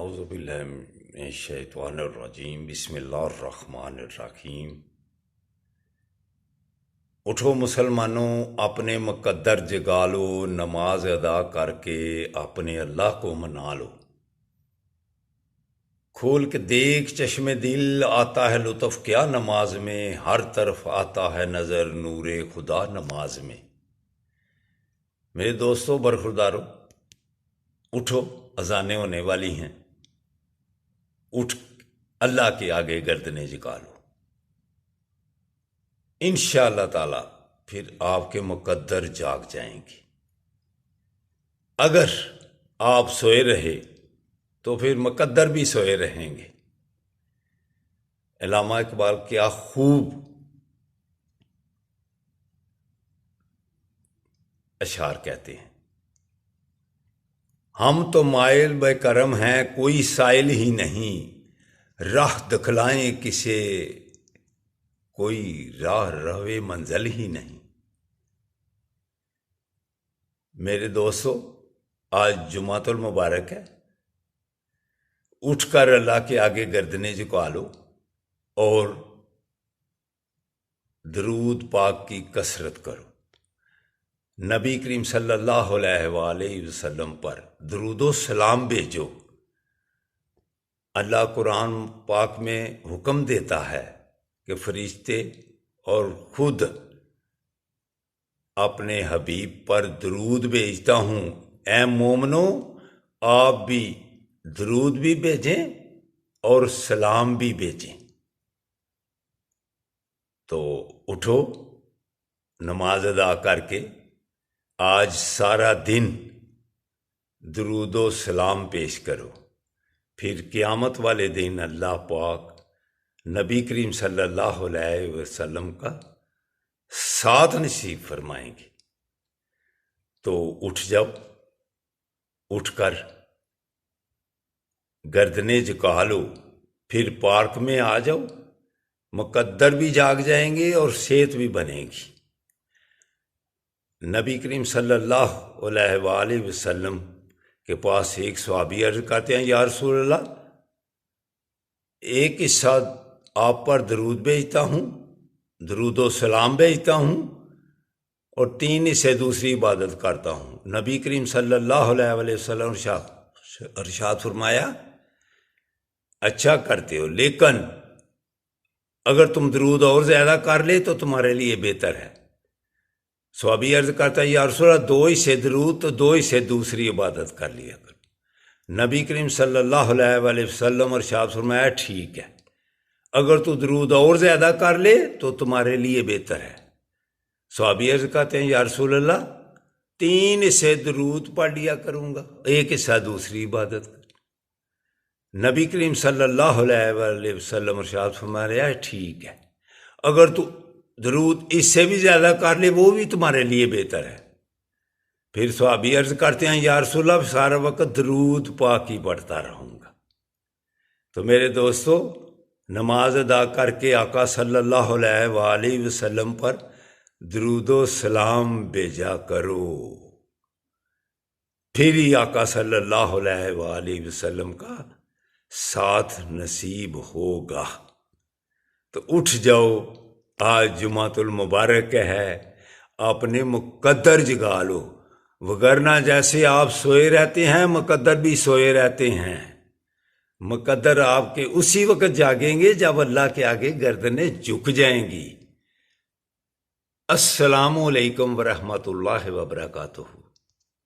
اعوذ باللہ من الشیطان الرجیم بسم اللہ الرحمن الرحیم۔ اٹھو مسلمانوں، اپنے مقدر جگا لو، نماز ادا کر کے اپنے اللہ کو منا لو۔ کھول کے دیکھ چشم دل، آتا ہے لطف کیا نماز میں، ہر طرف آتا ہے نظر نور خدا نماز میں۔ میرے دوستو برخوردارو، اٹھو، اذانیں ہونے والی ہیں، اٹھ اللہ کے آگے گردنیں جھکا لو۔ انشاءاللہ تعالی پھر آپ کے مقدر جاگ جائیں گے۔ اگر آپ سوئے رہے تو پھر مقدر بھی سوئے رہیں گے۔ علامہ اقبال کیا خوب اشعار کہتے ہیں، ہم تو مائل بے کرم ہیں، کوئی سائل ہی نہیں، راہ دکھلائیں کسے، کوئی راہ روے منزل ہی نہیں۔ میرے دوستو، آج جمعۃ المبارک ہے، اٹھ کر اللہ کے آگے گردنیں جھکا لو اور درود پاک کی کثرت کرو۔ نبی کریم صلی اللہ علیہ وآلہ وسلم پر درود و سلام بھیجو۔ اللہ قرآن پاک میں حکم دیتا ہے کہ فرشتے اور خود اپنے حبیب پر درود بھیجتا ہوں، اے مومنو آپ بھی درود بھی بھیجیں اور سلام بھی بھیجیں۔ تو اٹھو، نماز ادا کر کے آج سارا دن درود و سلام پیش کرو، پھر قیامت والے دن اللہ پاک نبی کریم صلی اللہ علیہ وسلم کا ساتھ نصیب فرمائیں گے۔ تو اٹھ جاؤ، اٹھ کر گردنیں جھکا لو، پھر پارک میں آ جاؤ، مقدر بھی جاگ جائیں گے اور صحت بھی بنے گی۔ نبی کریم صلی اللہ علیہ وآلہ وسلم کے پاس ایک صحابی عرض کرتے ہیں، یا رسول اللہ، ایک حصہ آپ پر درود بھیجتا ہوں، درود و سلام بھیجتا ہوں، اور 3 حصے دوسری عبادت کرتا ہوں۔ نبی کریم صلی اللہ علیہ وآلہ وسلم ارشاد فرمایا، اچھا کرتے ہو، لیکن اگر تم درود اور زیادہ کر لے تو تمہارے لیے بہتر ہے۔ صحابی عرض کرتا ہے، یا رسول اللہ، 2 حصے درود تو 2 حصے دوسری عبادت کر لیا کر۔ نبی کریم صلی اللہ علیہ وآلہ وسلم ارشاد فرمایا، ٹھیک ہے، اگر تو درود اور زیادہ کر لے تو تمہارے لیے بہتر ہے۔ صحابی عرض کرتے ہیں، یا رسول اللہ، 3 حصے درود پڑھ لیا کروں گا، 1 حصہ دوسری عبادت کر۔ نبی کریم صلی اللہ علیہ وآلہ وسلم ارشاد فرمایا، ٹھیک ہے، اگر تو درود اس سے بھی زیادہ کر لے وہ بھی تمہارے لیے بہتر ہے۔ پھر صحابی عرض کرتے ہیں، یا رسول اللہ، سارا وقت درود پاک ہی پڑھتا رہوں گا۔ تو میرے دوستو، نماز ادا کر کے آقا صلی اللہ علیہ وآلہ وسلم پر درود و سلام بھیجا کرو، پھر ہی آقا صلی اللہ علیہ وآلہ وسلم کا ساتھ نصیب ہوگا۔ تو اٹھ جاؤ، آج جمعۃ المبارک ہے، اپنے مقدر جگا لو، وگرنہ جیسے آپ سوئے رہتے ہیں مقدر بھی سوئے رہتے ہیں۔ مقدر آپ کے اسی وقت جاگیں گے جب اللہ کے آگے گردنیں جھک جائیں گی۔ السلام علیکم ورحمۃ اللہ وبرکاتہ۔